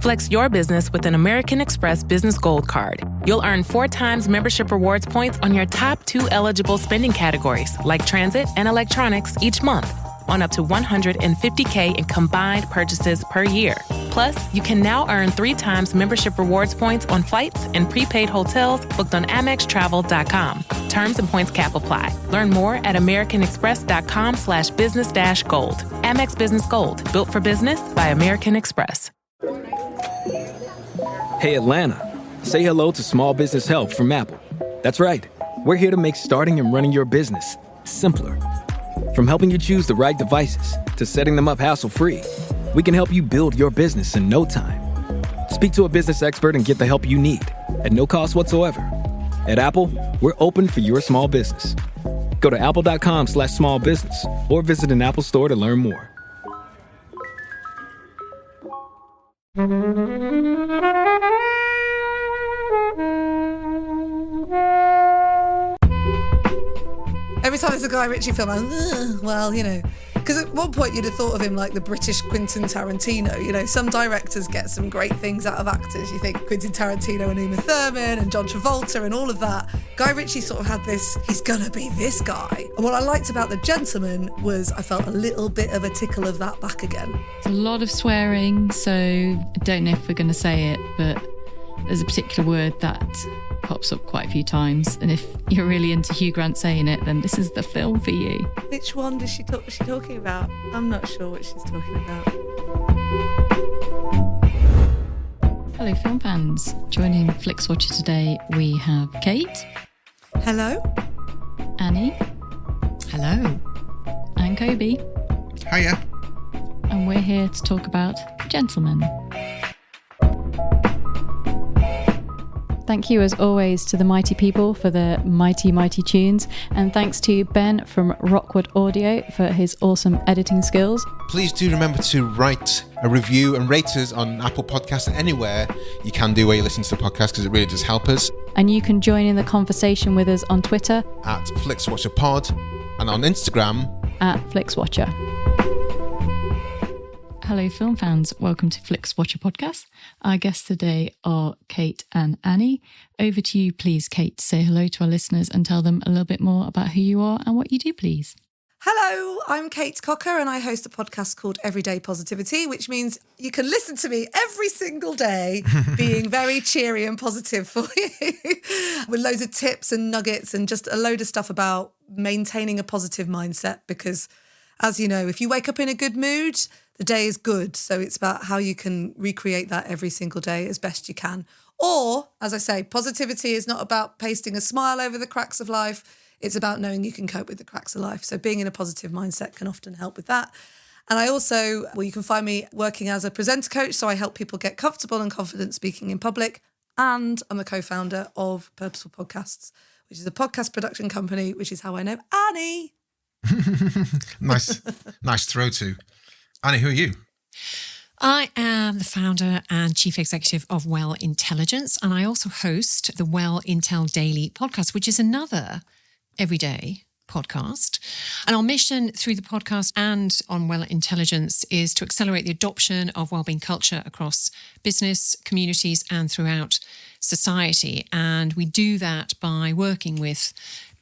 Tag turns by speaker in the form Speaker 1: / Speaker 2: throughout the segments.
Speaker 1: Flex your business with an American Express Business Gold Card. You'll earn 4 times membership rewards points on your top 2 eligible spending categories, like transit and electronics, each month, on up to $150K in combined purchases per year. Plus, you can now earn 3 times membership rewards points on flights and prepaid hotels booked on AmexTravel.com. Terms and points cap apply. Learn more at AmericanExpress.com/business-gold. Amex Business Gold, built for business by American Express.
Speaker 2: Hey, Atlanta. Say hello to Small Business Help from Apple. That's right. We're here to make starting and running your business simpler. From helping you choose the right devices to setting them up hassle-free, we can help you build your business in no time. Speak to a business expert and get the help you need at no cost whatsoever. At Apple, we're open for your small business. Go to apple.com/smallbusiness or visit an Apple store to learn more.
Speaker 3: Every time it's a Guy Ritchie film, because at one point you'd have thought of him like the British Quentin Tarantino. Some directors get some great things out of actors. You think Quentin Tarantino and Uma Thurman and John Travolta and all of that. Guy Ritchie sort of had this, he's gonna be this guy. And what I liked about The Gentleman was I felt a little bit of a tickle of that back again.
Speaker 4: It's a lot of swearing, so I don't know if we're going to say it, but there's a particular word that pops up quite a few times, and if you're really into Hugh Grant saying it, then this is the film for you.
Speaker 3: Which one was she talking about? I'm not sure what she's talking about.
Speaker 4: Hello, film fans. Joining Flixwatcher today, we have Kate.
Speaker 3: Hello.
Speaker 4: Annie.
Speaker 5: Hello.
Speaker 4: And Kobe.
Speaker 6: Hiya.
Speaker 4: And we're here to talk about Gentlemen. Thank you, as always, to the mighty people for the mighty, mighty tunes. And thanks to Ben from Rockwood Audio for his awesome editing skills.
Speaker 6: Please do remember to write a review and rate us on Apple Podcasts and anywhere you can do where you listen to the podcast, because it really does help us.
Speaker 4: And you can join in the conversation with us on Twitter
Speaker 6: at FlixWatcherPod and on Instagram
Speaker 4: at FlixWatcher. Hello, film fans. Welcome to Flixwatcher Podcast. Our guests today are Kate and Annie. Over to you, please, Kate. Say hello to our listeners and tell them a little bit more about who you are and what you do, please.
Speaker 3: Hello, I'm Kate Cocker and I host a podcast called Everyday Positivity, which means you can listen to me every single day being very cheery and positive for you with loads of tips and nuggets and just a load of stuff about maintaining a positive mindset, because as you know, if you wake up in a good mood, the day is good. So it's about how you can recreate that every single day as best you can. Or, as I say, positivity is not about pasting a smile over the cracks of life. It's about knowing you can cope with the cracks of life. So being in a positive mindset can often help with that. And I also, you can find me working as a presenter coach. So I help people get comfortable and confident speaking in public. And I'm the co-founder of Purposeful Podcasts, which is a podcast production company, which is how I know Annie.
Speaker 6: Nice throw to. Annie, who are you?
Speaker 5: I am the founder and chief executive of Well Intelligence, and I also host the Well Intel Daily podcast, which is another everyday podcast. And our mission through the podcast and on Well Intelligence is to accelerate the adoption of wellbeing culture across business, communities, and throughout society. And we do that by working with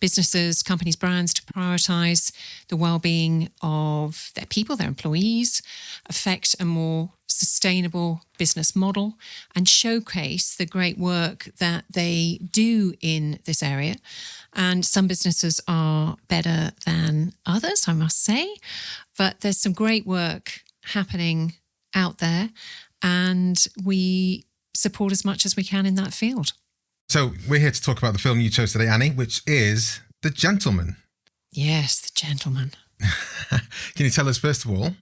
Speaker 5: businesses, companies, brands to prioritise the well-being of their people, their employees, affect a more sustainable business model, and showcase the great work that they do in this area. And some businesses are better than others, I must say, but there's some great work happening out there, and we support as much as we can in that field.
Speaker 6: So we're here to talk about the film you chose today, Annie, which is The Gentleman.
Speaker 5: Yes, The Gentleman.
Speaker 6: Can you tell us, first of all,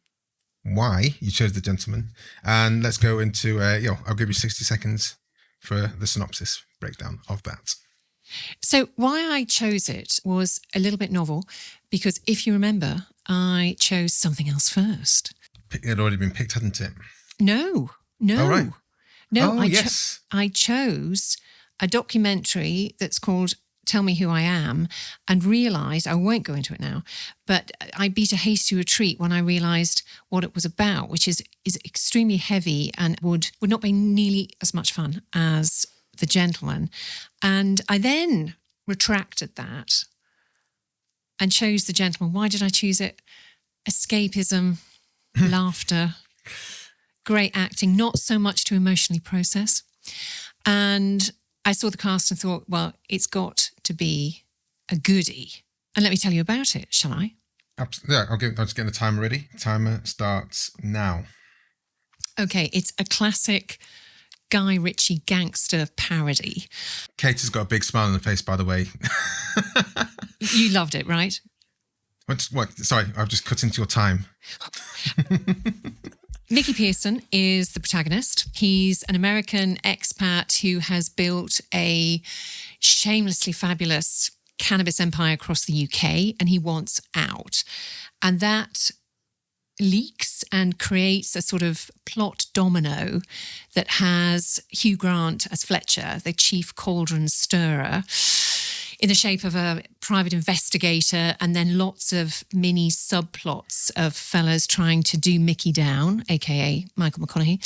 Speaker 6: why you chose The Gentleman? And let's go into, I'll give you 60 seconds for the synopsis breakdown of that.
Speaker 5: So why I chose it was a little bit novel, because if you remember, I chose something else first.
Speaker 6: It had already been picked, hadn't it?
Speaker 5: No.
Speaker 6: Oh, right.
Speaker 5: No,
Speaker 6: yes.
Speaker 5: I chose a documentary that's called tell me who I am, and realised, I won't go into it now, but I beat a hasty retreat when I realised what it was about, which is extremely heavy and would not be nearly as much fun as The Gentleman. And I then retracted that and chose The Gentleman. Why did I choose it? Escapism, laughter, great acting, not so much to emotionally process. And I saw the cast and thought, well, it's got to be a goodie. And let me tell you about it, shall I?
Speaker 6: Absolutely. Yeah, I'll just get the timer ready. Timer starts now.
Speaker 5: Okay, it's a classic Guy Ritchie gangster parody.
Speaker 6: Kate has got a big smile on her face, by the way.
Speaker 5: You loved it, right?
Speaker 6: What? Sorry, I've just cut into your time.
Speaker 5: Mickey Pearson is the protagonist. He's an American expat who has built a shamelessly fabulous cannabis empire across the UK, and he wants out. And that leaks and creates a sort of plot domino that has Hugh Grant as Fletcher, the chief cauldron stirrer, in the shape of a private investigator, and then lots of mini subplots of fellas trying to do Mickey down, aka Michael McConaughey,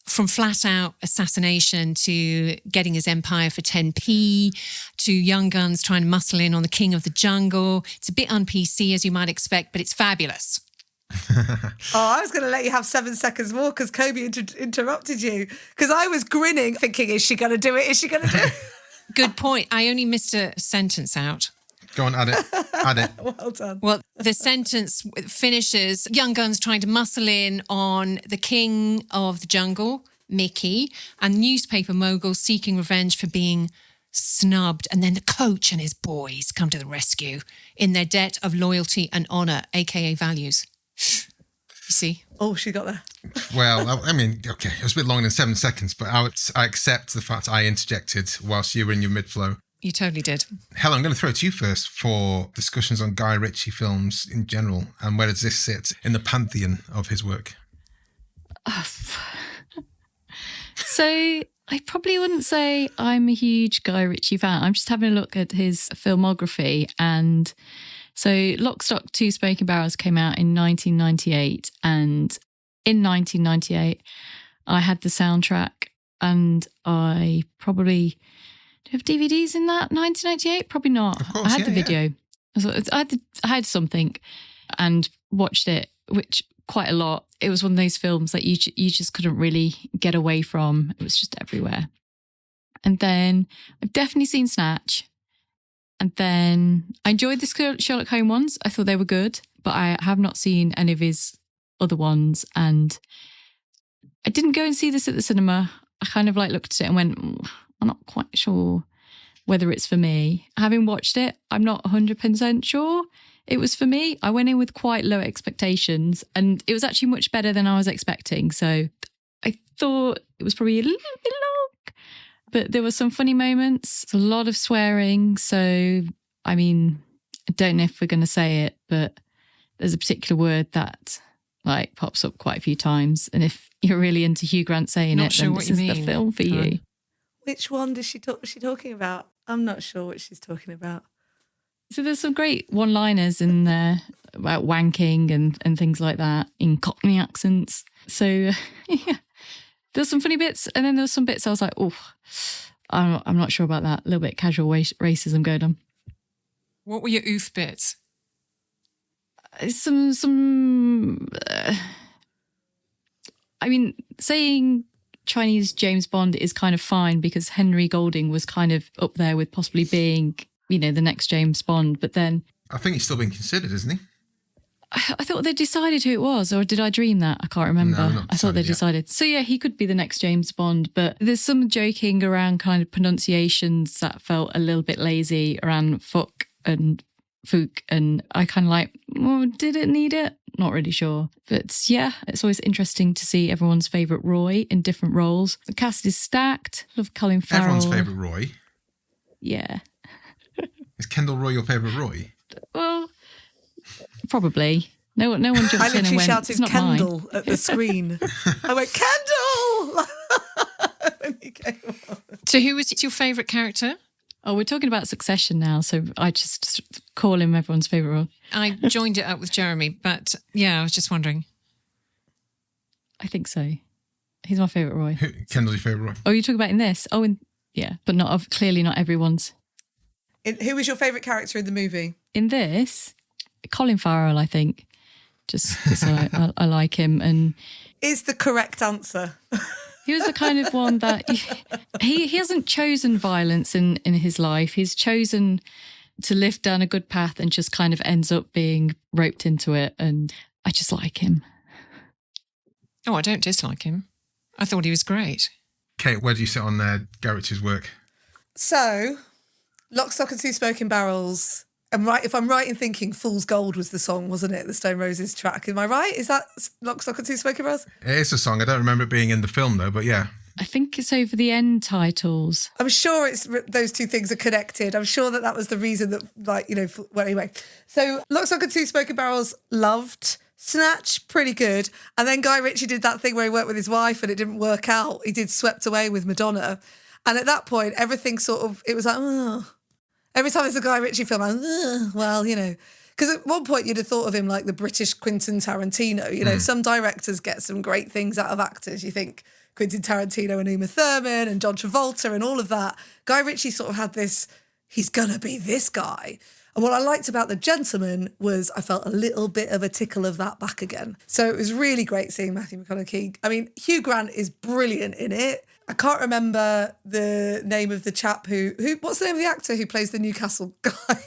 Speaker 5: from flat out assassination to getting his empire for 10p, to young guns trying to muscle in on the king of the jungle. It's a bit un-PC, as you might expect, but it's fabulous.
Speaker 3: I was going to let you have 7 seconds more because Kobe interrupted you, because I was grinning thinking, is she going to do it? Is she going to do it?
Speaker 5: Good point. I only missed a sentence out.
Speaker 6: Go on, add it.
Speaker 3: Well done.
Speaker 5: Well, the sentence finishes, young guns trying to muscle in on the king of the jungle, Mickey, and newspaper moguls seeking revenge for being snubbed. And then the coach and his boys come to the rescue in their debt of loyalty and honour, aka values. You see?
Speaker 3: Oh, she got there.
Speaker 6: Well, I mean, okay, it was a bit longer than 7 seconds, but I accept the fact I interjected whilst you were in your mid-flow.
Speaker 5: You totally did.
Speaker 6: Helen, I'm going to throw it to you first for discussions on Guy Ritchie films in general, and where does this sit in the pantheon of his work?
Speaker 4: So I probably wouldn't say I'm a huge Guy Ritchie fan. I'm just having a look at his filmography, and so Lock, Stock, Two Smoking Barrels came out in 1998, and in 1998 I had the soundtrack, and I probably... Do you have DVDs in that 1998? Probably not.
Speaker 6: Of course,
Speaker 4: I had the video. I had something and watched it, which quite a lot. It was one of those films that you just couldn't really get away from. It was just everywhere. And then I've definitely seen Snatch. And then I enjoyed the Sherlock Holmes ones. I thought they were good, but I have not seen any of his other ones. And I didn't go and see this at the cinema. I kind of looked at it and went, I'm not quite sure whether it's for me. Having watched it, I'm not 100% sure it was for me. I went in with quite low expectations, and it was actually much better than I was expecting. So I thought it was probably a little bit long, but there were some funny moments, a lot of swearing. So, I mean, I don't know if we're going to say it, but there's a particular word that pops up quite a few times. And if you're really into Hugh Grant saying
Speaker 5: not
Speaker 4: it,
Speaker 5: sure
Speaker 4: then
Speaker 5: what
Speaker 4: this
Speaker 5: you
Speaker 4: is
Speaker 5: mean.
Speaker 4: the film for you.
Speaker 3: Which one was she talking about? I'm not sure what she's talking about.
Speaker 4: So there's some great one-liners in there about wanking and things like that in Cockney accents. So yeah, there's some funny bits, and then there's some bits I was like, oh, I'm not sure about that. A little bit casual racism going on.
Speaker 5: What were your oof bits?
Speaker 4: I mean, saying Chinese James Bond is kind of fine because Henry Golding was kind of up there with possibly being, the next James Bond. But then
Speaker 6: I think he's still being considered, isn't he?
Speaker 4: I thought they decided who it was, or did I dream that? I can't remember.
Speaker 6: No,
Speaker 4: I thought they decided. So yeah, he could be the next James Bond, but there's some joking around kind of pronunciations that felt a little bit lazy around fuck and fook, and I kind of did it need it? Not really sure. But yeah, it's always interesting to see everyone's favourite Roy in different roles. The cast is stacked. Love Colin Farrell.
Speaker 6: Everyone's favourite Roy.
Speaker 4: Yeah.
Speaker 6: Is Kendall Roy your favourite Roy?
Speaker 4: Well, probably. No one jumps
Speaker 3: I
Speaker 4: in and
Speaker 3: literally
Speaker 4: went,
Speaker 3: shouted
Speaker 4: it's not
Speaker 3: Kendall
Speaker 4: mine.
Speaker 3: at the screen. I went, Kendall! When he came on.
Speaker 5: So who was your favourite character?
Speaker 4: Oh, we're talking about Succession now, so I just call him everyone's favourite role.
Speaker 5: I joined it up with Jeremy, but yeah, I was just wondering.
Speaker 4: I think so. He's my favourite Roy.
Speaker 6: Kendall's your favourite Roy?
Speaker 4: Oh, you're talking about in this? Oh, yeah, but clearly not everyone's.
Speaker 3: Who was your favourite character in the movie?
Speaker 4: In this, Colin Farrell, I think. Just I like him. And
Speaker 3: is the correct answer.
Speaker 4: He was the kind of one that he hasn't chosen violence in his life. He's chosen to live down a good path and just kind of ends up being roped into it. And I just like him.
Speaker 5: Oh, I don't dislike him. I thought he was great.
Speaker 6: Kate, where do you sit on Garrett's work?
Speaker 3: So, Lock, Stock and Two Smoking Barrels. If I'm right in thinking Fool's Gold was the song, wasn't it? The Stone Roses track. Am I right? Is that Lock, Stock and Two Smoking Barrels?
Speaker 6: It is a song. I don't remember it being in the film though, but yeah.
Speaker 4: I think it's over the end titles.
Speaker 3: I'm sure those two things are connected. I'm sure that was the reason that, well, anyway. So Lock, Stock and Two Smoking Barrels, loved. Snatch, pretty good. And then Guy Ritchie did that thing where he worked with his wife and it didn't work out. He did Swept Away with Madonna. And at that point, everything it was like, oh. Every time there's a Guy Ritchie film, I'm, well, because at one point you'd have thought of him like the British Quentin Tarantino. Some directors get some great things out of actors. You think Quentin Tarantino and Uma Thurman and John Travolta and all of that. Guy Ritchie sort of had this, he's going to be this guy. And what I liked about The Gentleman was I felt a little bit of a tickle of that back again. So it was really great seeing Matthew McConaughey. I mean, Hugh Grant is brilliant in it. I can't remember the name of the chap who what's the name of the actor who plays the Newcastle guy?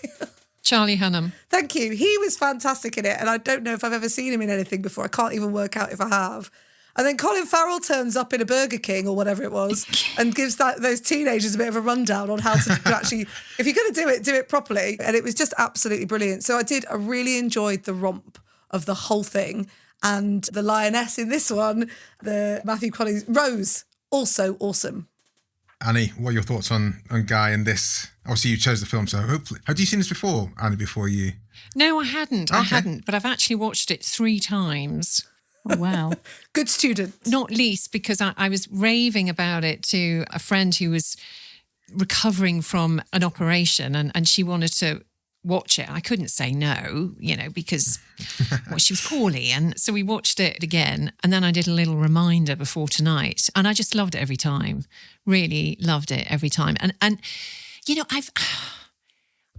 Speaker 5: Charlie Hunnam.
Speaker 3: Thank you. He was fantastic in it. And I don't know if I've ever seen him in anything before. I can't even work out if I have. And then Colin Farrell turns up in a Burger King or whatever it was and gives those teenagers a bit of a rundown on how to actually, if you're going to do it properly. And it was just absolutely brilliant. So I really enjoyed the romp of the whole thing. And the lioness in this one, the Matthew McConaughey, Rose, also awesome.
Speaker 6: Annie, what are your thoughts on Guy and this? Obviously, you chose the film, so hopefully... Had you seen this before, Annie, before you...
Speaker 5: No, I hadn't. Okay. I hadn't, but I've actually watched it 3 times.
Speaker 4: Oh, wow.
Speaker 3: Good student.
Speaker 5: Not least because I was raving about it to a friend who was recovering from an operation and she wanted to watch it. I couldn't say no, because she was poorly. And so we watched it again. And then I did a little reminder before tonight. And I just loved it every time. Really loved it every time. And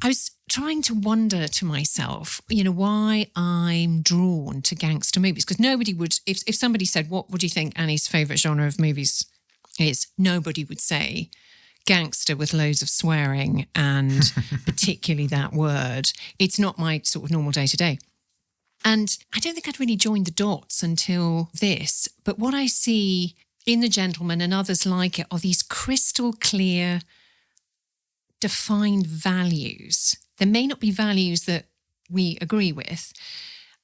Speaker 5: I was trying to wonder to myself, why I'm drawn to gangster movies. Because nobody would, if somebody said, what would you think Annie's favourite genre of movies is? Nobody would say gangster with loads of swearing and particularly that word. It's not my sort of normal day to day. And I don't think I'd really joined the dots until this. But what I see in The Gentleman and others like it are these crystal clear, defined values. There may not be values that we agree with,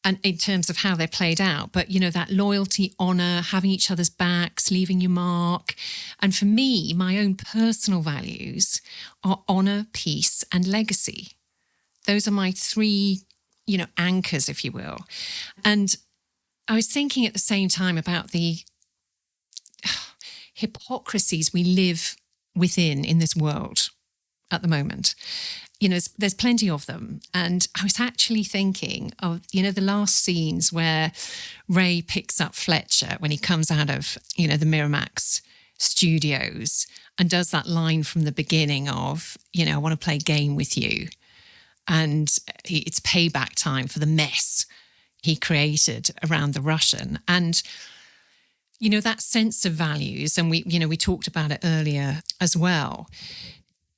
Speaker 5: and in terms of how they're played out, but that loyalty, honour, having each other's backs, leaving your mark. And for me, my own personal values are honour, peace, and legacy. Those are my 3, anchors, if you will. And I was thinking at the same time about the hypocrisies we live within in this world at the moment. There's plenty of them. And I was actually thinking of, the last scenes where Ray picks up Fletcher when he comes out of, the Miramax studios and does that line from the beginning of, I want to play a game with you. And it's payback time for the mess he created around the Russian. And, that sense of values, and we talked about it earlier as well,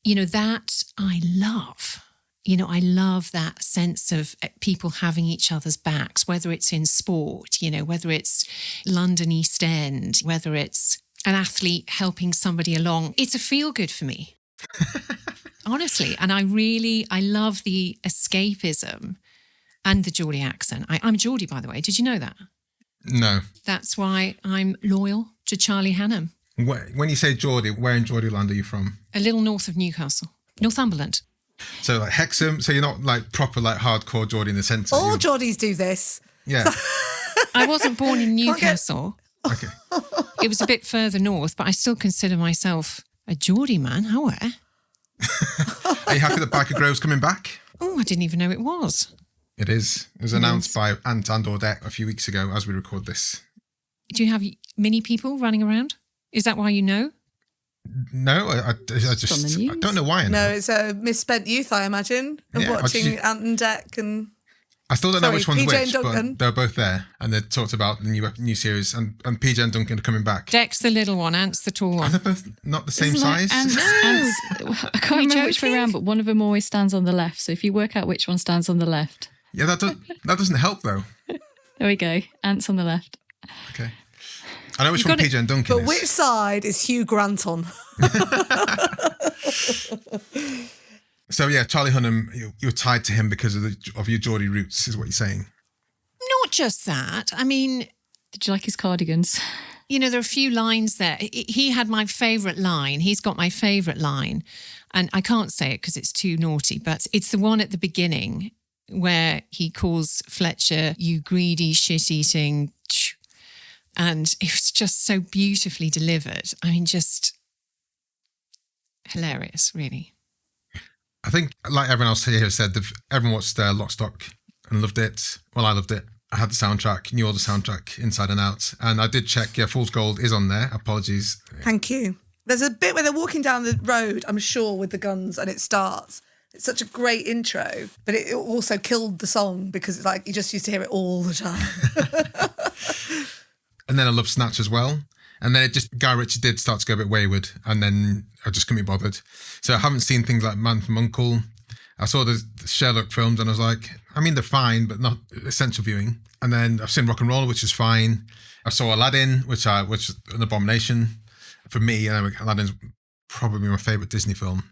Speaker 5: that I love. I love that sense of people having each other's backs, whether it's in sport, whether it's London East End, whether it's an athlete helping somebody along. It's a feel-good for me, honestly. And I love the escapism and the Geordie accent. I'm Geordie, by the way. Did you know that?
Speaker 6: No. That's
Speaker 5: why I'm loyal to Charlie Hunnam.
Speaker 6: When you say Geordie, where in Geordieland are you from?
Speaker 5: A little north of Newcastle, Northumberland.
Speaker 6: So like Hexham, so you're not like proper like hardcore Geordie in the centre.
Speaker 3: All Geordies do this.
Speaker 6: Yeah.
Speaker 5: I wasn't born in Newcastle.
Speaker 6: Okay.
Speaker 5: It was a bit further north, but I still consider myself a Geordie man. How
Speaker 6: Are you happy that Biker Grove's coming back?
Speaker 5: Oh, I didn't even know it was.
Speaker 6: It is. It was announced by Ant and Deck a few weeks ago as we record this.
Speaker 5: Do you have mini people running around? Is that why you know?
Speaker 6: No, I just I don't know why I know.
Speaker 3: No, it's a misspent youth, I imagine, of watching Ant and Dec and...
Speaker 6: I still don't know which one's
Speaker 3: PJ
Speaker 6: which,
Speaker 3: and Duncan.
Speaker 6: but they're both there. And they talked about the new series, and PJ and Duncan are coming back.
Speaker 5: Deck's the little one, Ant's the tall
Speaker 6: Are
Speaker 5: one.
Speaker 6: they both not the same
Speaker 4: Isn't
Speaker 6: size?
Speaker 4: I can't remember which way around, but one of them always stands on the left. So if you work out which one stands on the left.
Speaker 6: Yeah, that doesn't help though.
Speaker 4: There we go. Ant's on the left.
Speaker 6: Okay. I know which one PJ and Duncan
Speaker 3: But
Speaker 6: is.
Speaker 3: which side is Hugh Grant on?
Speaker 6: So yeah, Charlie Hunnam, you're tied to him because of your Geordie roots, is what you're saying.
Speaker 5: Not just that. I mean,
Speaker 4: Did you like his cardigans?
Speaker 5: you know, there are a few lines there. He had my favourite line. He's got my favourite line. And I can't say it because it's too naughty, but it's the one at the beginning where he calls Fletcher, "you greedy, shit-eating..." And it was just so beautifully delivered. I mean, just hilarious, really.
Speaker 6: I think, like everyone else here has said, everyone watched Lock, Stock and loved it. Well, I loved it. I had the soundtrack, knew all the soundtrack inside and out. And I did check, Fool's Gold is on there. Apologies.
Speaker 3: Thank you. There's a bit where they're walking down the road, I'm sure, with the guns, and it starts. It's such a great intro, but it also killed the song because it's like you just used to hear it all the time.
Speaker 6: And then I love Snatch as well. And then Guy Ritchie did start to go a bit wayward, and then I just couldn't be bothered. So I haven't seen things like Man from U.N.C.L.E. I saw the Sherlock films and I was like, I mean, they're fine, but not essential viewing. And then I've seen Rock and Roll, which is fine. I saw Aladdin, which is an abomination for me. Aladdin's probably my favourite Disney film.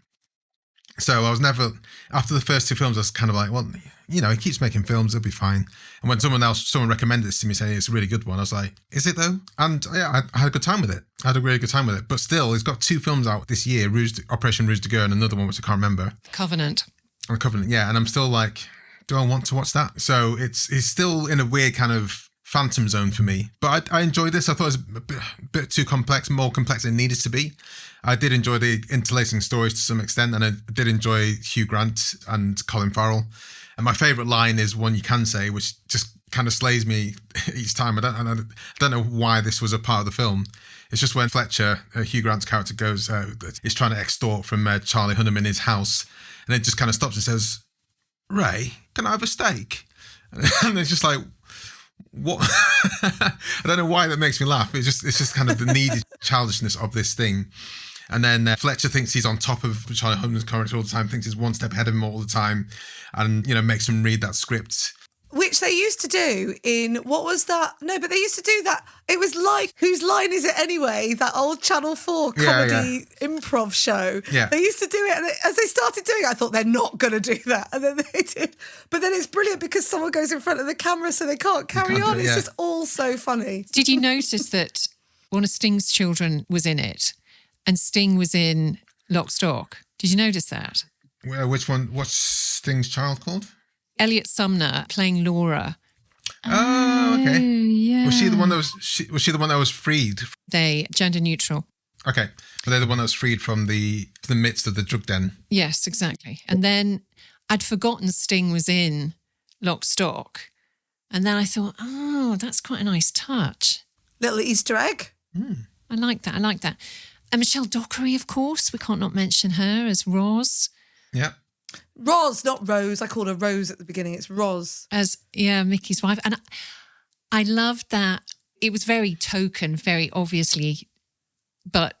Speaker 6: So I was never, after the first two films, I was kind of like, well, he keeps making films, it'll be fine. And when someone recommended this to me saying it's a really good one, I was like, is it though? And yeah, I had a good time with it. I had a really good time with it. But still, he's got two films out this year, Operation Rouge de Guerre and another one which I can't remember.
Speaker 5: Covenant.
Speaker 6: And Covenant, yeah. And I'm still like, do I want to watch that? So it's still in a weird kind of phantom zone for me. But I enjoyed this. I thought it was a bit too complex, more complex than it needed to be. I did enjoy the interlacing stories to some extent, and I did enjoy Hugh Grant and Colin Farrell. And my favourite line is one you can say, which just kind of slays me each time. I don't know why this was a part of the film. It's just when Fletcher, Hugh Grant's character, is trying to extort from Charlie Hunnam in his house, and it just kind of stops and says, "Ray, can I have a steak?" And it's just like, what? I don't know why that makes me laugh. It's just kind of the needed childishness of this thing. And then Fletcher thinks he's on top of Charlie Hunnam's character all the time, thinks he's one step ahead of him all the time, and makes him read that script.
Speaker 3: Which they used to do in, what was that? No, but they used to do that. It was like, Whose Line Is It Anyway? That old Channel 4 comedy improv show.
Speaker 6: Yeah.
Speaker 3: They used to do it, and as they started doing it, I thought they're not going to do that. And then they did. But then it's brilliant because someone goes in front of the camera so they can't carry on. It's just all so funny.
Speaker 5: Did you notice that one of Sting's children was in it and Sting was in Lock, Stock? Did you notice that?
Speaker 6: Which one? What's Sting's child called?
Speaker 5: Elliot Sumner playing Laura.
Speaker 6: Oh, okay.
Speaker 4: Yeah.
Speaker 6: Was she the one that was freed?
Speaker 5: They gender neutral.
Speaker 6: Okay, but they're the one that was freed from the midst of the drug den.
Speaker 5: Yes, exactly. And then I'd forgotten Sting was in Lock, Stock. And then I thought, oh, that's quite a nice touch.
Speaker 3: Little Easter egg.
Speaker 5: I like that. And Michelle Dockery, of course. We can't not mention her as Roz.
Speaker 6: Yeah.
Speaker 3: Roz, not Rose. I called her Rose at the beginning. It's Roz.
Speaker 5: As, Mickey's wife. And I loved that. It was very token, very obviously, but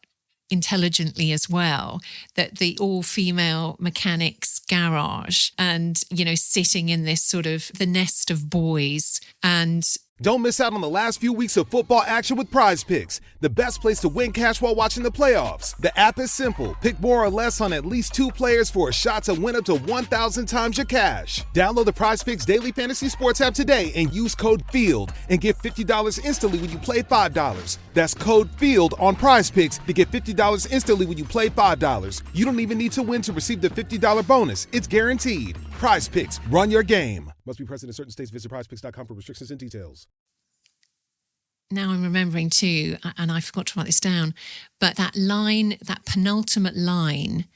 Speaker 5: intelligently as well, that the all-female mechanics garage and, sitting in this sort of the nest of boys and...
Speaker 7: Don't miss out on the last few weeks of football action with Prize Picks, the best place to win cash while watching the playoffs. The app is simple. Pick more or less on at least 2 players for a shot to win up to 1,000 times your cash. Download the Prize Picks Daily Fantasy Sports app today and use code FIELD and get $50 instantly when you play $5. That's code FIELD on Prize Picks to get $50 instantly when you play $5. You don't even need to win to receive the $50 bonus. It's guaranteed. Prize Picks, run your game. Must be present in certain states. Visit prizepicks.com for restrictions and details.
Speaker 5: Now I'm remembering too, and I forgot to write this down, but that line, that penultimate line,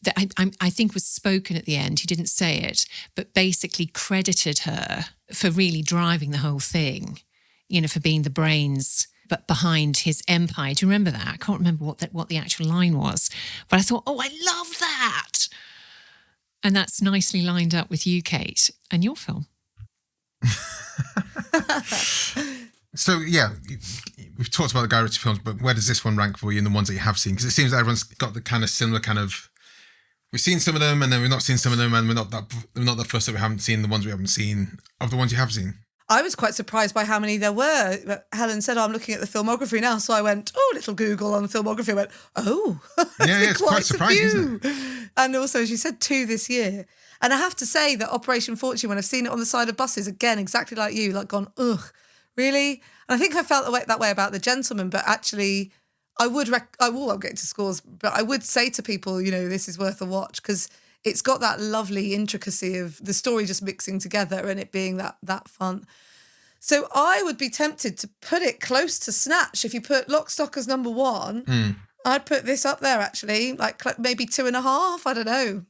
Speaker 5: that I think was spoken at the end. He didn't say it, but basically credited her for really driving the whole thing, for being the brains but behind his empire. Do you remember that? I can't remember what the actual line was, but I thought, oh, I love that. And that's nicely lined up with you, Kate, and your film.
Speaker 6: So, yeah, we've talked about the Guy Ritchie films, but where does this one rank for you in the ones that you have seen? Because it seems that everyone's got the kind of similar kind of... We've seen some of them, and then we've not seen some of them, and we're not that fussed that we haven't seen the ones we haven't seen of the ones you have seen.
Speaker 3: I was quite surprised by how many there were. Helen said, I'm looking at the filmography now. So I went, little Google on the filmography. I went,
Speaker 6: yeah, it's quite surprising, isn't it?
Speaker 3: And also, as you said, 2 this year. And I have to say that Operation Fortune, when I've seen it on the side of buses, again, exactly like you, like gone, ugh, really? And I think I felt that way about The Gentleman, but actually I will get to scores, but I would say to people, this is worth a watch because it's got that lovely intricacy of the story just mixing together and it being that fun. So I would be tempted to put it close to Snatch. If you put Lock, Stock as number 1, I'd put this up there actually, like maybe 2.5. I don't know.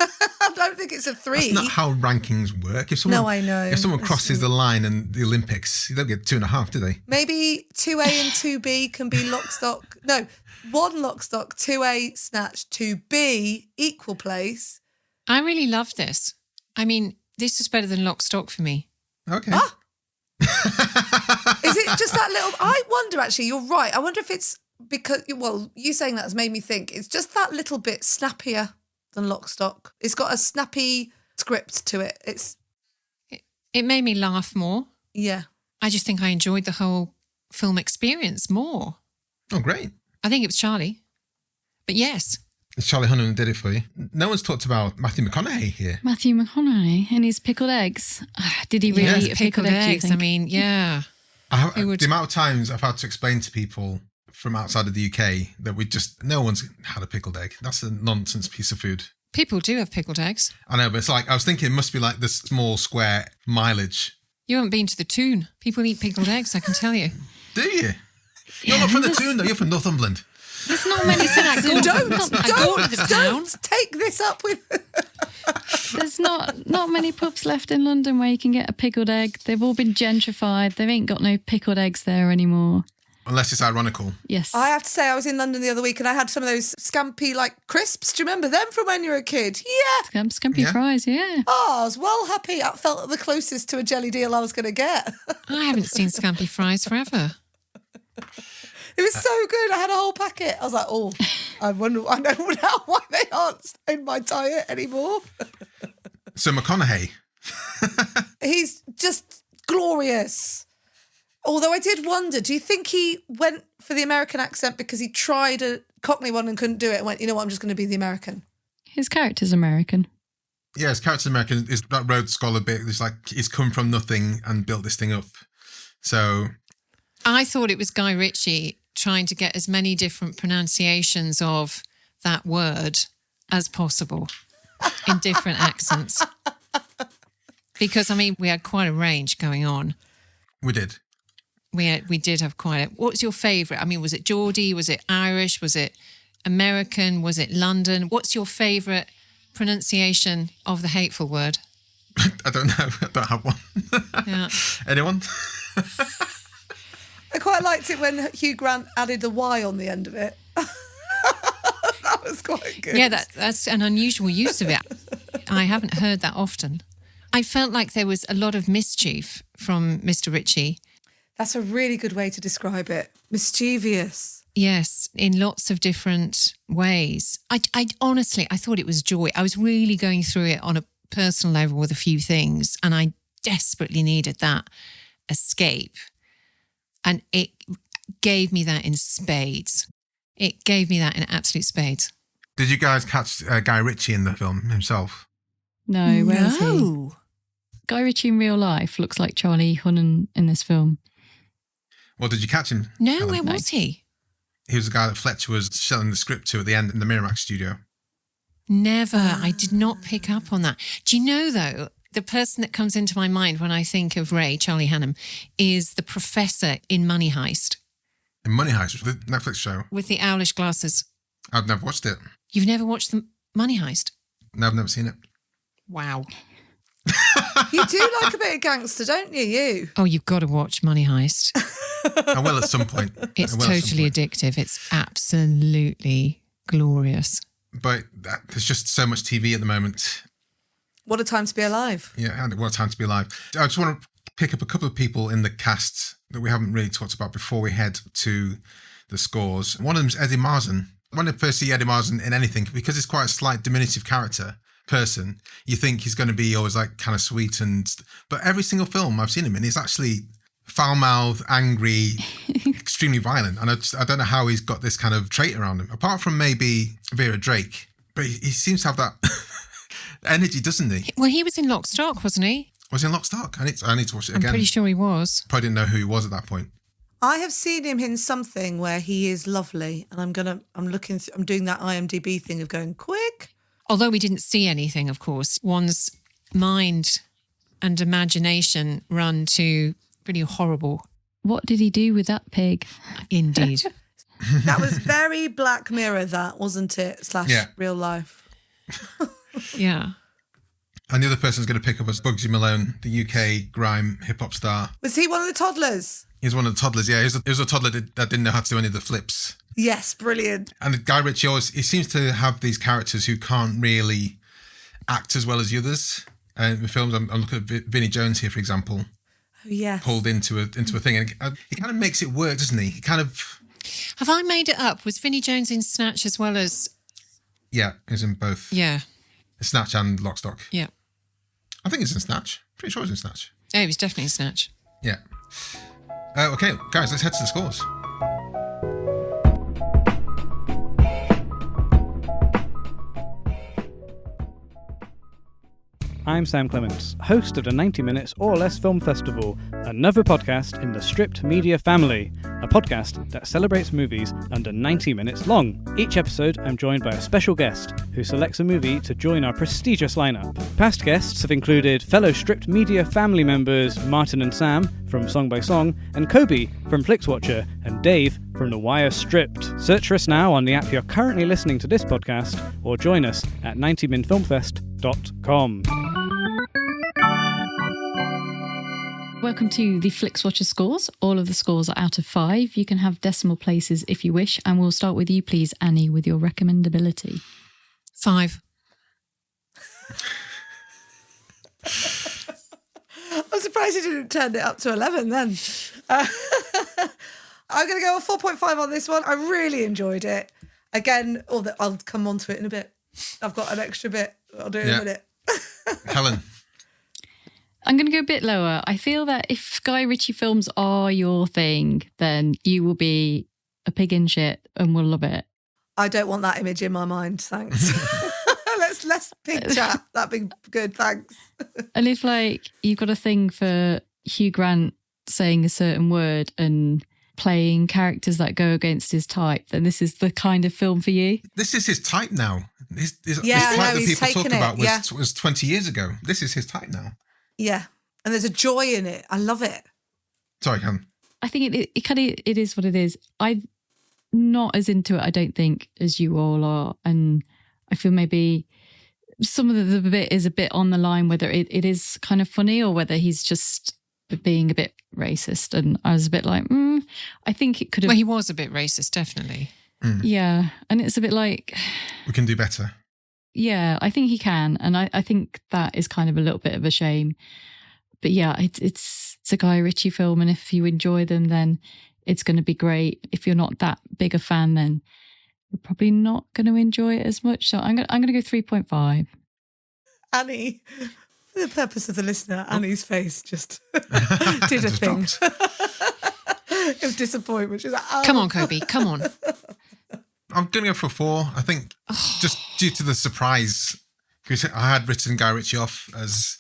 Speaker 3: I don't think it's a 3.
Speaker 6: That's not how rankings work.
Speaker 3: No, I know.
Speaker 6: If someone crosses the line in the Olympics, they don't get 2.5, do they?
Speaker 3: Maybe 2A and 2B can be Lock, Stock. No, 1 Lock, Stock, 2A Snatch, 2B Equal Place.
Speaker 5: I really love this. I mean, this is better than Lock, Stock for me.
Speaker 6: Okay.
Speaker 3: Ah! Is it just that little... I wonder, actually, you're right. I wonder if it's because... Well, you saying that has made me think it's just that little bit snappier than Lock, Stock. It's got a snappy script to it.
Speaker 5: It made me laugh more.
Speaker 3: Yeah.
Speaker 5: I just think I enjoyed the whole film experience more.
Speaker 6: Oh, great.
Speaker 5: I think it was Charlie. But yes.
Speaker 6: It's Charlie Hunnam did it for you. No one's talked about Matthew McConaughey here.
Speaker 4: Matthew McConaughey and his pickled eggs. Did he really eat a pickled egg?
Speaker 5: I mean, yeah.
Speaker 6: The amount of times I've had to explain to people from outside of the UK that no one's had a pickled egg. That's a nonsense piece of food.
Speaker 5: People do have pickled eggs.
Speaker 6: I know, but it's like, I was thinking it must be like this small square mileage.
Speaker 5: You haven't been to the Toon. People eat pickled eggs, I can tell you.
Speaker 6: Do you? You're not from the Toon, though. You're from Northumberland.
Speaker 4: There's not many snacks.
Speaker 3: Don't take this up with...
Speaker 4: There's not many pubs left in London where you can get a pickled egg. They've all been gentrified. They ain't got no pickled eggs there anymore.
Speaker 6: Unless it's ironical.
Speaker 4: Yes.
Speaker 3: I have to say, I was in London the other week and I had some of those Scampi crisps. Do you remember them from when you were a kid? Yeah.
Speaker 4: Scampi fries, yeah.
Speaker 3: Oh, I was well happy. I felt the closest to a jelly deal I was going to get.
Speaker 5: I haven't seen Scampi fries forever.
Speaker 3: It was so good. I had a whole packet. I was like, I know now why they aren't in my diet anymore.
Speaker 6: So McConaughey.
Speaker 3: He's just glorious. Although I did wonder, do you think he went for the American accent because he tried a Cockney one and couldn't do it and went, I'm just going to be the American?
Speaker 4: His character's American.
Speaker 6: Yeah, his character's American. Is that Rhodes Scholar bit. It's like he's come from nothing and built this thing up. So...
Speaker 5: I thought it was Guy Ritchie trying to get as many different pronunciations of that word as possible in different accents. Because, we had quite a range going on.
Speaker 6: We did.
Speaker 5: We did have quite a... What's your favourite? Was it Geordie? Was it Irish? Was it American? Was it London? What's your favourite pronunciation of the hateful word?
Speaker 6: I don't know. I don't have one.
Speaker 5: Yeah.
Speaker 6: Anyone?
Speaker 3: I quite liked it when Hugh Grant added the Y on the end of it. That was quite good.
Speaker 5: Yeah, that's an unusual use of it. I haven't heard that often. I felt like there was a lot of mischief from Mr. Ritchie.
Speaker 3: That's a really good way to describe it. Mischievous.
Speaker 5: Yes, in lots of different ways. I honestly, I thought it was joy. I was really going through it on a personal level with a few things, and I desperately needed that escape. And it gave me that in spades. It gave me that in absolute spades.
Speaker 6: Did you guys catch Guy Ritchie in the film himself?
Speaker 4: No, where is he? Guy Ritchie in real life looks like Charlie Hunnam in this film.
Speaker 6: Well, did you catch him?
Speaker 5: No,
Speaker 6: Helen?
Speaker 5: where was he?
Speaker 6: He was the guy that Fletcher was selling the script to at the end in the Miramax studio.
Speaker 5: Never. I did not pick up on that. Do you know, though, the person that comes into my mind when I think of Charlie Hunnam, is the professor in Money Heist.
Speaker 6: In Money Heist, the Netflix show?
Speaker 5: With the owlish glasses.
Speaker 6: I've never watched it.
Speaker 5: You've never watched them? Money Heist.
Speaker 6: No, I've never seen it.
Speaker 5: Wow.
Speaker 3: You do like a bit of gangster, don't you? You.
Speaker 5: Oh, you've got to watch Money Heist.
Speaker 6: I will at some point.
Speaker 5: It's totally addictive. It's absolutely glorious.
Speaker 6: But there's just so much TV at the moment.
Speaker 3: What a time to be alive.
Speaker 6: Yeah, and what a time to be alive. I just want to pick up a couple of people in the cast that we haven't really talked about before we head to the scores. One of them is Eddie Marsan. When I first see Eddie Marsan in anything, because he's quite a slight diminutive person, you think he's going to be always like kind of sweet, but every single film I've seen him in, he's actually foul-mouthed, angry, extremely violent. And I don't know how he's got this kind of trait around him, apart from maybe Vera Drake. But he seems to have that energy, doesn't he?
Speaker 5: Well, he was in Lock, Stock, wasn't he?
Speaker 6: Was he in Lock, Stock? I need to watch it again.
Speaker 5: I'm pretty sure he was.
Speaker 6: Probably didn't know who he was at that point.
Speaker 3: I have seen him in something where he is lovely, and I'm doing that IMDb thing of going quick.
Speaker 5: Although we didn't see anything, of course, one's mind and imagination run to pretty horrible.
Speaker 4: What did he do with that pig?
Speaker 5: Indeed.
Speaker 3: That was very Black Mirror, that, wasn't it? / real life.
Speaker 5: Yeah.
Speaker 6: And the other person's going to pick up was Bugsy Malone, the UK grime hip-hop star.
Speaker 3: Was he one of the toddlers?
Speaker 6: He was one of the toddlers, yeah. He was a toddler that didn't know how to do any of the flips.
Speaker 3: Yes, brilliant.
Speaker 6: And Guy Ritchie he seems to have these characters who can't really act as well as the others. In the films, I'm looking at Vinnie Jones here, for example.
Speaker 3: Oh, yeah.
Speaker 6: Pulled into a thing. And he kind of makes it work, doesn't he? He kind of...
Speaker 5: Have I made it up? Was Vinnie Jones in Snatch as well as...
Speaker 6: Yeah, he's in both.
Speaker 5: Yeah.
Speaker 6: Snatch and Lock, Stock.
Speaker 5: Yeah.
Speaker 6: I think he's in Snatch. Pretty sure he's in Snatch.
Speaker 5: Oh, he was definitely in Snatch.
Speaker 6: Yeah. Okay, guys, let's head to the scores.
Speaker 8: I'm Sam Clements, host of the 90 Minutes or Less Film Festival, another podcast in the Stripped Media family, a podcast that celebrates movies under 90 minutes long. Each episode, I'm joined by a special guest who selects a movie to join our prestigious lineup. Past guests have included fellow Stripped Media family members Martin and Sam from Song by Song, and Kobe from Flixwatcher, and Dave from The Wire Stripped. Search for us now on the app you're currently listening to this podcast, or join us at 90minfilmfest.com.
Speaker 4: Welcome to the Flixwatcher scores. All of the scores are out of 5. You can have decimal places if you wish, and we'll start with you, please, Annie, with your recommendability.
Speaker 5: 5.
Speaker 3: I'm surprised you didn't turn it up to 11 then. I'm going to go a 4.5 on this one. I really enjoyed it. Again, I'll come on to it in a bit. I've got an extra bit. I'll do it in a minute.
Speaker 6: Helen.
Speaker 4: I'm going to go a bit lower. I feel that if Guy Ritchie films are your thing, then you will be a pig in shit and will love it.
Speaker 3: I don't want that image in my mind, thanks. Let's pig chat. That'd be good, thanks.
Speaker 4: And if you've got a thing for Hugh Grant saying a certain word and playing characters that go against his type, then this is the kind of film for you.
Speaker 6: This is his type now. His type
Speaker 3: that
Speaker 6: people talk about was 20 years ago. This is his type now.
Speaker 3: Yeah, and there's a joy in it. I love it.
Speaker 6: Sorry, Helen.
Speaker 4: I think it kind of it is what it is. I'm not as into it, I don't think, as you all are, and I feel maybe some of the bit is a bit on the line whether it is kind of funny or whether he's just being a bit racist. And I was a bit like, I think it could have.
Speaker 5: Well, he was a bit racist, definitely.
Speaker 4: Yeah, and it's a bit like
Speaker 6: we can do better.
Speaker 4: Yeah, I think he can, and I think that is kind of a little bit of a shame. But yeah, it's a Guy Ritchie film, and if you enjoy them, then it's going to be great. If you're not that big a fan, then you're probably not going to enjoy it as much. So I'm going to go 3.5.
Speaker 3: Annie, for the purpose of the listener, Annie's face just did a thing of disappointment. She's like, oh.
Speaker 5: Come on, Kobe, come on.
Speaker 6: I'm going to go for 4. I think just due to the surprise, because I had written Guy Ritchie off as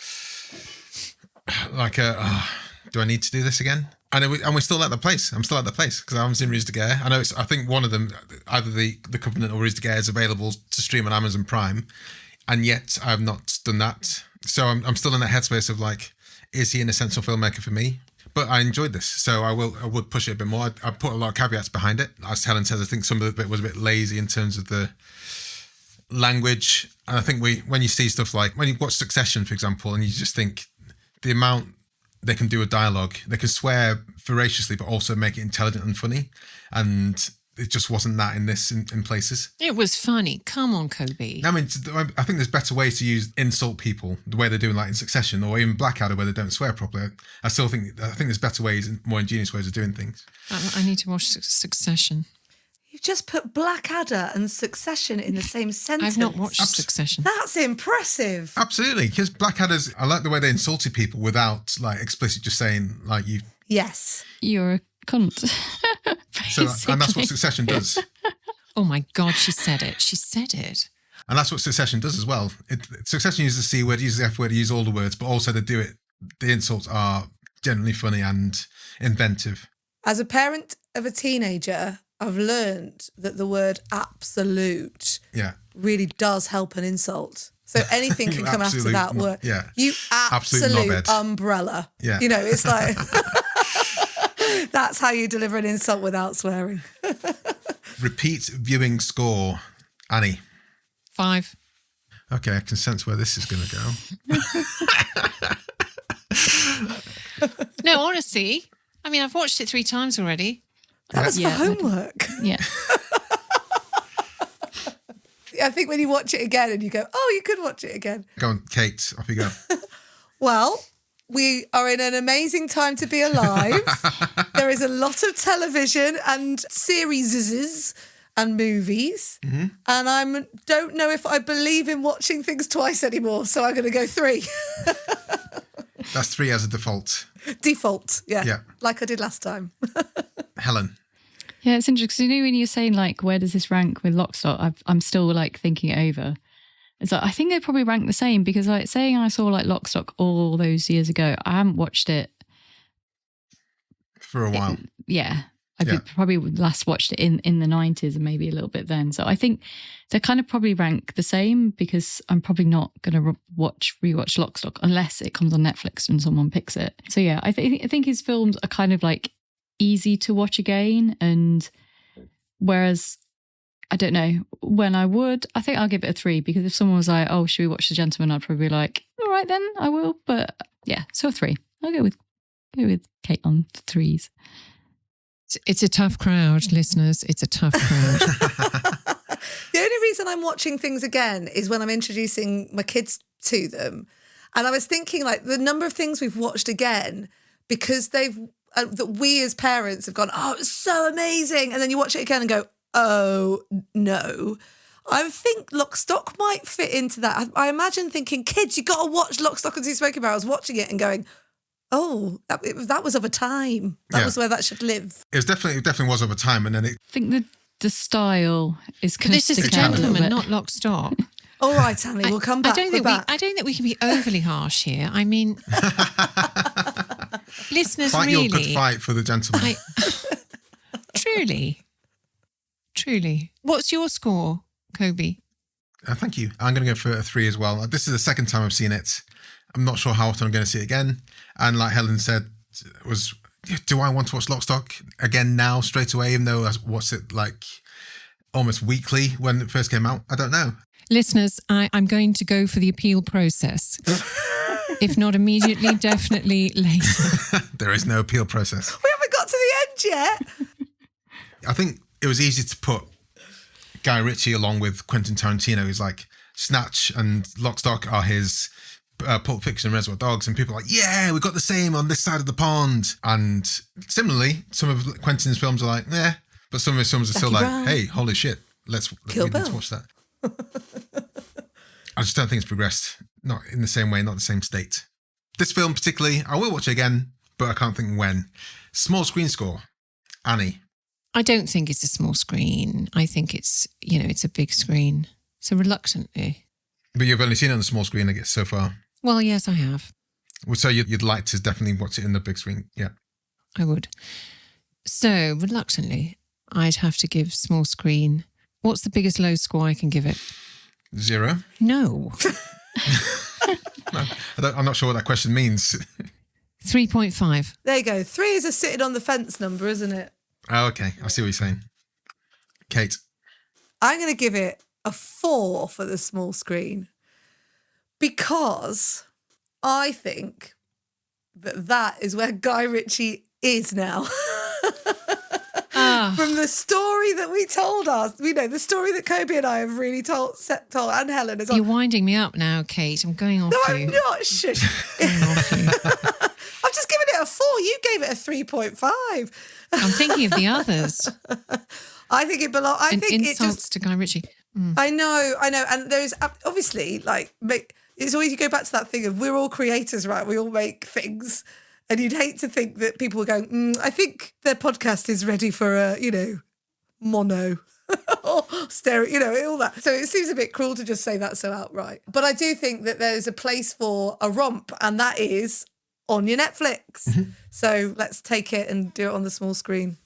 Speaker 6: like do I need to do this again? And we're still at the place. I'm still at the place because I haven't seen Ruse de Guerre. I think one of them, either the Covenant or Ruse de Guerre, is available to stream on Amazon Prime, and yet I have not done that. So I'm still in that headspace of like, is he an essential filmmaker for me? But I enjoyed this, so I would push it a bit more. I put a lot of caveats behind it. As Helen says, I think some of it was a bit lazy in terms of the language. And I think when you see stuff like, when you watch Succession, for example, and you just think the amount they can do a dialogue, they can swear voraciously, but also make it intelligent and funny. And it just wasn't that in this in places.
Speaker 5: It was funny. Come on, Kobe.
Speaker 6: I mean, I think there's better ways to insult people, the way they're doing like in Succession, or even Blackadder, where they don't swear properly. I think there's better ways, more ingenious ways of doing things.
Speaker 5: I need to watch Succession.
Speaker 3: You've just put Blackadder and Succession in the same sentence.
Speaker 5: I've not watched Succession.
Speaker 3: That's impressive.
Speaker 6: Absolutely, because Blackadder's, I like the way they insulted people without like explicit just saying like you.
Speaker 3: Yes.
Speaker 4: You're a cunt.
Speaker 6: And that's what Succession does.
Speaker 5: Oh my God, she said it. She said it.
Speaker 6: And that's what Succession does as well. Succession uses the C word, uses the F word, uses all the words, but also they do it. The insults are generally funny and inventive.
Speaker 3: As a parent of a teenager, I've learned that the word absolute really does help an insult. So anything can come after that word.
Speaker 6: Yeah.
Speaker 3: You absolute
Speaker 6: knobhead.
Speaker 3: umbrella.
Speaker 6: Yeah.
Speaker 3: You know, it's like, that's how you deliver an insult without swearing.
Speaker 6: Repeat viewing score. Annie.
Speaker 5: 5.
Speaker 6: Okay, I can sense where this is going to go.
Speaker 5: No, honestly, I mean, I've watched it 3 times already.
Speaker 3: That was for homework.
Speaker 4: Yeah.
Speaker 3: I think when you watch it again and you go, oh, you could watch it again.
Speaker 6: Go on, Kate, off you go.
Speaker 3: Well, we are in an amazing time to be alive. There is a lot of television and series and movies. Mm-hmm. And I don't know if I believe in watching things twice anymore. So I'm going to go 3.
Speaker 6: That's 3 as a default.
Speaker 3: Default, yeah.
Speaker 6: Yeah.
Speaker 3: Like I did last time.
Speaker 6: Helen.
Speaker 4: Yeah, it's interesting. You know, when you're saying like, where does this rank with Lock, Stock? I'm still like thinking it over. It's like, I think they probably rank the same because like saying I saw like Lock, Stock all those years ago, I haven't watched it
Speaker 6: for a while.
Speaker 4: I probably last watched it in the 90s and maybe a little bit then. So I think they kind of probably rank the same because I'm probably not going to rewatch Lock, Stock unless it comes on Netflix and someone picks it. So yeah, I think his films are kind of like easy to watch again, and whereas I don't know when I think I'll give it a 3 because if someone was like, oh, should we watch The Gentleman, I'd probably be like, all right then, I will. But yeah, so a 3. I'll go with Kate on 3s.
Speaker 5: It's a tough crowd, listeners. It's a tough crowd.
Speaker 3: The only reason I'm watching things again is when I'm introducing my kids to them. And I was thinking like the number of things we've watched again because that we as parents have gone, oh, it's so amazing. And then you watch it again and go, oh, no. I think Lock, Stock might fit into that. I imagine thinking, kids, you got to watch Lock, Stock and Two Smoking Barrels, watching it and going, oh, that was of a time. That was where that should live.
Speaker 6: It definitely was of a time. And then
Speaker 4: I think the style is kind
Speaker 5: this is The Gentleman, not Lock, Stock.
Speaker 3: All right, Annie, we'll come back.
Speaker 5: I don't think we can be overly harsh here. I mean, listeners,
Speaker 6: fight
Speaker 5: really.
Speaker 6: Your good fight for The Gentleman. Truly. What's your score, Kobe? Thank you. I'm going to go for a 3 as well. This is the second time I've seen it. I'm not sure how often I'm going to see it again. And like Helen said, do I want to watch Lock, Stock again now, straight away, even though I watched it like almost weekly when it first came out? I don't know.
Speaker 5: Listeners, I'm going to go for the appeal process. If not immediately, definitely later.
Speaker 6: There is no appeal process.
Speaker 3: We haven't got to the end yet.
Speaker 6: I think it was easy to put Guy Ritchie along with Quentin Tarantino. He's like Snatch and Lock, Stock are his Pulp Fiction and Reservoir Dogs, and people are like, yeah, we got the same on this side of the pond. And similarly, some of Quentin's films are like, yeah, but some of his films are still like, hey, holy shit, let's watch that. I just don't think it's progressed. Not in the same way, not the same state. This film particularly, I will watch it again, but I can't think when. Small screen score. Annie.
Speaker 5: I don't think it's a small screen. I think it's a big screen. So reluctantly.
Speaker 6: But you've only seen it on the small screen, I guess, so far.
Speaker 5: Well, yes, I have.
Speaker 6: So you'd like to definitely watch it in the big screen, yeah.
Speaker 5: I would. So reluctantly, I'd have to give small screen. What's the biggest low score I can give it?
Speaker 6: 0.
Speaker 5: No.
Speaker 6: No, I'm not sure what that question means.
Speaker 5: 3.5.
Speaker 3: There you go. 3 is a sitting on the fence number, isn't it?
Speaker 6: Oh, okay. I see what you're saying. Kate.
Speaker 3: I'm going to give it a 4 for the small screen because I think that is where Guy Ritchie is now. From the story that we told us, the story that Kobe and I have really told and Helen as well.
Speaker 5: You're winding me up now, Kate. I'm going off you.
Speaker 3: No, I'm not. Shush. I've just given it a 4. You gave it a 3.5.
Speaker 5: I'm thinking of the others.
Speaker 3: I think it belongs. I think
Speaker 5: insults
Speaker 3: it just
Speaker 5: to Guy Ritchie.
Speaker 3: I know, and there's obviously it's always you go back to that thing of we're all creators, right? We all make things, and you'd hate to think that people were going, I think their podcast is ready for a mono or stereo, all that. So it seems a bit cruel to just say that so outright. But I do think that there's a place for a romp, and that is on your Netflix. So let's take it and do it on the small screen.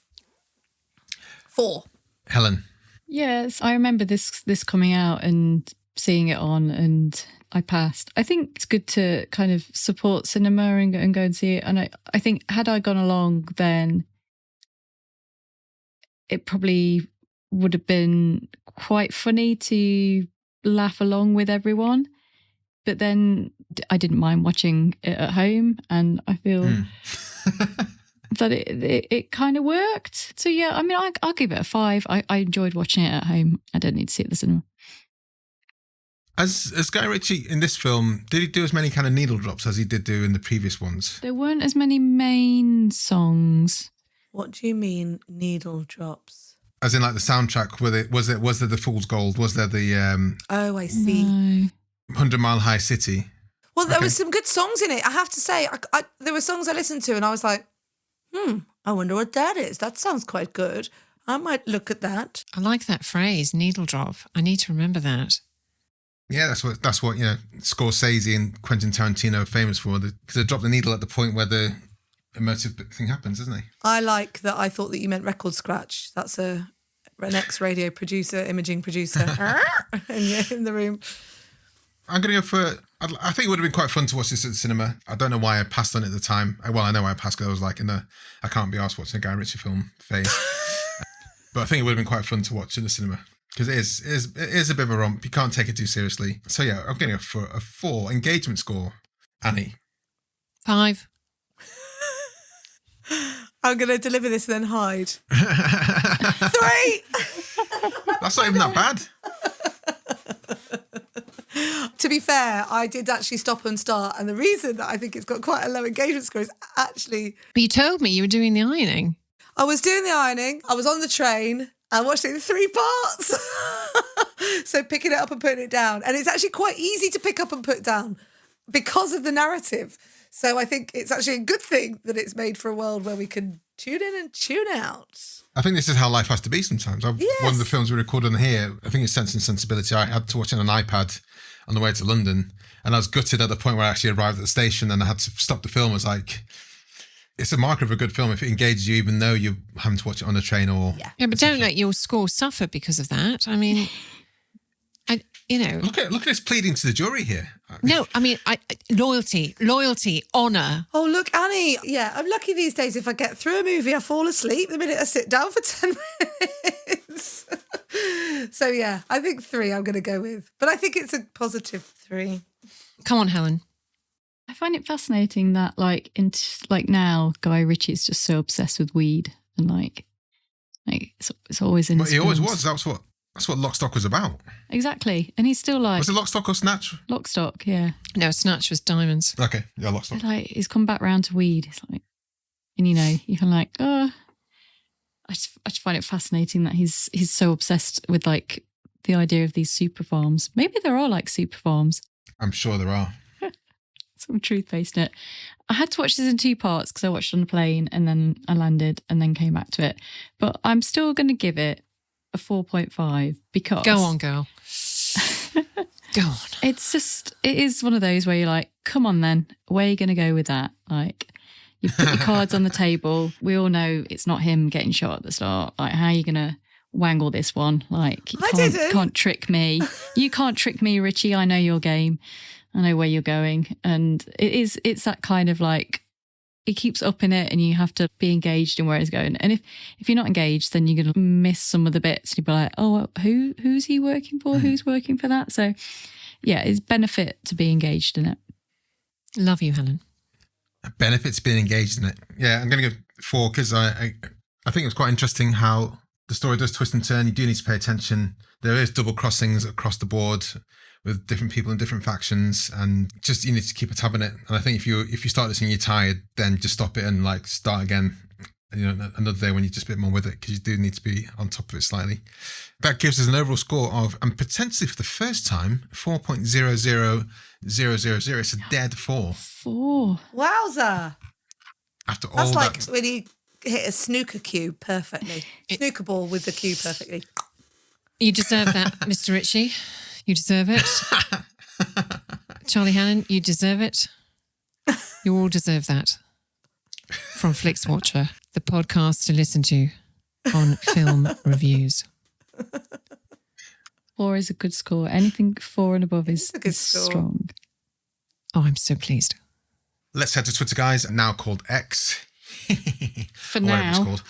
Speaker 3: 4.
Speaker 6: Helen.
Speaker 4: Yes, I remember this coming out and seeing it on, and I passed. I think it's good to kind of support cinema and go and see it. And I think had I gone along, then it probably would have been quite funny to laugh along with everyone. But then I didn't mind watching it at home, and I feel that it kind of worked. So yeah, I mean, I'll give it a 5. I enjoyed watching it at home. I don't need to see it at the cinema.
Speaker 6: As Guy Ritchie in this film, did he do as many kind of needle drops as he did do in the previous ones?
Speaker 4: There weren't as many main songs.
Speaker 3: What do you mean needle drops?
Speaker 6: As in, like the soundtrack, was there the Fool's Gold? Was there the
Speaker 3: Oh, I see.
Speaker 4: No.
Speaker 6: 100 Mile High City?
Speaker 3: Well, there was some good songs in it. I have to say, there were songs I listened to, and I was like, I wonder what that is. That sounds quite good. I might look at that.
Speaker 5: I like that phrase, needle drop. I need to remember that.
Speaker 6: Yeah, that's what Scorsese and Quentin Tarantino are famous for, because they drop the needle at the point where the emotive thing happens, isn't they?
Speaker 3: I like that. I thought that you meant record scratch. That's an ex-radio producer, imaging producer in the room.
Speaker 6: I'm going to go for... I think it would have been quite fun to watch this at the cinema. I don't know why I passed on it at the time. Well, I know why I passed, because I was like in the I can't be arsed watching a Guy Ritchie film phase. But I think it would have been quite fun to watch in the cinema, because it is a bit of a romp. You can't take it too seriously. So yeah, I'm going to go for a 4. Engagement score. Annie.
Speaker 5: 5.
Speaker 3: I'm going to deliver this and then hide. 3!
Speaker 6: That's not even that bad.
Speaker 3: To be fair, I did actually stop and start, and the reason that I think it's got quite a low engagement score is actually...
Speaker 5: But you told me you were doing the ironing.
Speaker 3: I was doing the ironing, I was on the train, I watched it in 3 parts. So picking it up and putting it down. And it's actually quite easy to pick up and put down because of the narrative. So I think it's actually a good thing that it's made for a world where we can tune in and tune out.
Speaker 6: I think this is how life has to be sometimes. One of the films we recorded on here, I think it's Sense and Sensibility. I had to watch it on an iPad on the way to London, and I was gutted at the point where I actually arrived at the station and I had to stop the film. I was like, it's a marker of a good film if it engages you, even though you're having to watch it on a train or...
Speaker 5: Yeah, but don't let your score suffer because of that. I mean...
Speaker 6: Look at us pleading to the jury here.
Speaker 5: No, I mean, loyalty, honour.
Speaker 3: Oh, look, Annie. Yeah, I'm lucky these days. If I get through a movie, I fall asleep the minute I sit down for 10 minutes. So, yeah, I think 3 I'm going to go with. But I think it's a positive 3.
Speaker 5: Come on, Helen.
Speaker 4: I find it fascinating that, now, Guy Ritchie is just so obsessed with weed. And, it's always in his
Speaker 6: He always
Speaker 4: films.
Speaker 6: was. That's what Lock, Stock was about.
Speaker 4: Exactly. And he's still like...
Speaker 6: Was it Lock, Stock or Snatch?
Speaker 4: Lock, Stock, yeah.
Speaker 5: No, Snatch was diamonds.
Speaker 6: Okay, yeah, Lock, Stock.
Speaker 4: He's come back round to weed. It's like... And, you can I just find it fascinating that he's so obsessed with, the idea of these super farms. Maybe there are, super farms.
Speaker 6: I'm sure there are.
Speaker 4: Some truth-based in it. I had to watch this in 2 parts because I watched it on the plane and then I landed and then came back to it. But I'm still going to give it a 4.5 because...
Speaker 5: Go on, girl. Go on.
Speaker 4: It is one of those where you're like, come on then, where are you going to go with that? You put your cards on the table. We all know it's not him getting shot at the start. How are you going to wangle this one? You can't trick me. You can't trick me, Richie. I know your game. I know where you're going. And it's that kind of it keeps upping it and you have to be engaged in where it's going. And if you're not engaged, then you're going to miss some of the bits. And you'll be like, oh, who's he working for? Who's working for that? So yeah, it's benefit to be engaged in it.
Speaker 5: Love you, Helen.
Speaker 6: A benefit to being engaged in it. Yeah, I'm going to go 4 because I think it's quite interesting how the story does twist and turn. You do need to pay attention. There is double crossings across the board with different people in different factions, and just you need to keep a tab on it. And I think if you start this and you're tired, then just stop it and like start again, another day when you're just a bit more with it, because you do need to be on top of it slightly. That gives us an overall score of, and potentially for the first time, 4.00000. It's a dead 4.
Speaker 4: 4.
Speaker 3: Wowza!
Speaker 6: After all
Speaker 3: That's like
Speaker 6: that,
Speaker 3: when you hit a snooker cube perfectly. Snooker ball with the cube perfectly.
Speaker 5: You deserve that, Mr. Ritchie. You deserve it. Charlie Hannon, you deserve it. You all deserve that. From Flixwatcher, the podcast to listen to on film reviews.
Speaker 4: 4 is a good score. Anything 4 and above is
Speaker 3: score.
Speaker 4: Strong.
Speaker 5: Oh, I'm so pleased.
Speaker 6: let's head to Twitter, guys, now called X.
Speaker 4: For
Speaker 6: or whatever it's
Speaker 4: now.
Speaker 6: called.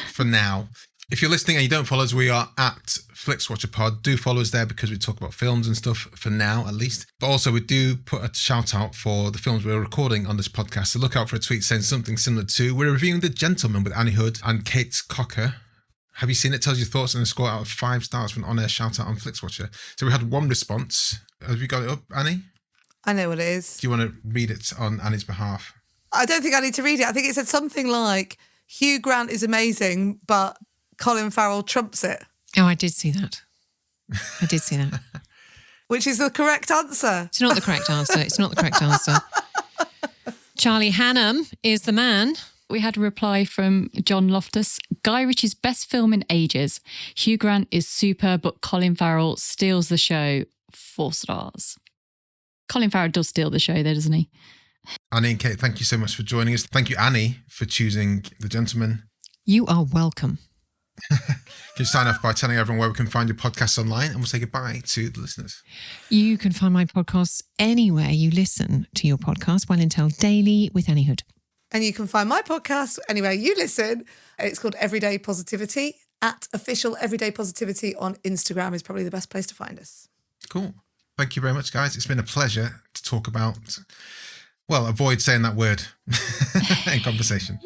Speaker 6: For now. If you're listening and you don't follow us, we are at Flixwatcher Pod. Do follow us there because we talk about films and stuff, for now at least. But also we do put a shout out for the films we're recording on this podcast. So look out for a tweet saying something similar to, we're reviewing The Gentleman with Anni Hood and Kate Cocker. Have you seen it? Tells your thoughts and a score out of 5 stars for an on-air shout out on Flixwatcher. So we had one response. Have you got it up, Annie?
Speaker 3: I know what it is.
Speaker 6: Do you want to read it on Annie's behalf?
Speaker 3: I don't think I need to read it. I think it said something like, Hugh Grant is amazing, but Colin Farrell trumps it.
Speaker 5: Oh, I did see that. I did see that.
Speaker 3: Which is the correct answer.
Speaker 5: It's not the correct answer. It's not the correct answer. Charlie Hunnam is the man.
Speaker 4: We had a reply from John Loftus. Guy Ritchie's best film in ages. Hugh Grant is super, but Colin Farrell steals the show. 4 stars. Colin Farrell does steal the show though, doesn't he?
Speaker 6: Annie and Kate, thank you so much for joining us. Thank you, Annie, for choosing The Gentleman.
Speaker 5: You are welcome.
Speaker 6: Can you sign off by telling everyone where we can find your podcasts online, and we'll say goodbye to the listeners.
Speaker 5: You can find my podcasts anywhere you listen to your podcast, Well Intel Daily with Anni Hood.
Speaker 3: And you can find my podcast anywhere you listen. It's called Everyday Positivity. At official Everyday Positivity on Instagram is probably the best place to find us.
Speaker 6: Cool. Thank you very much, guys. It's been a pleasure to talk about, well, avoid saying that word in conversation.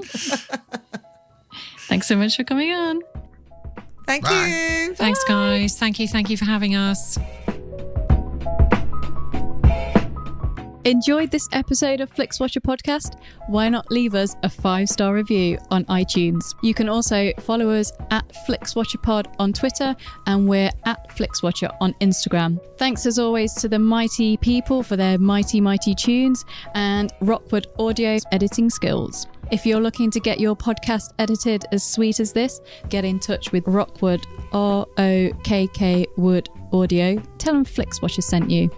Speaker 4: Thanks so much for coming on.
Speaker 3: Thank
Speaker 6: Bye.
Speaker 3: you.
Speaker 5: Thanks, guys. Thank you for having us.
Speaker 4: Enjoyed this episode of Flixwatcher Podcast? Why not leave us a 5-star review on iTunes? You can also follow us at FlixWatcherPod on Twitter, and we're at FlixWatcher on Instagram. Thanks as always to the mighty people for their mighty, mighty tunes and Rockwood Audio's editing skills. If you're looking to get your podcast edited as sweet as this, get in touch with Rockwood, ROKK Wood Audio. Tell them Flixwatcher sent you.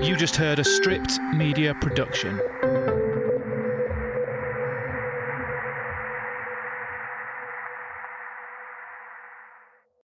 Speaker 8: You just heard a Stripped Media production.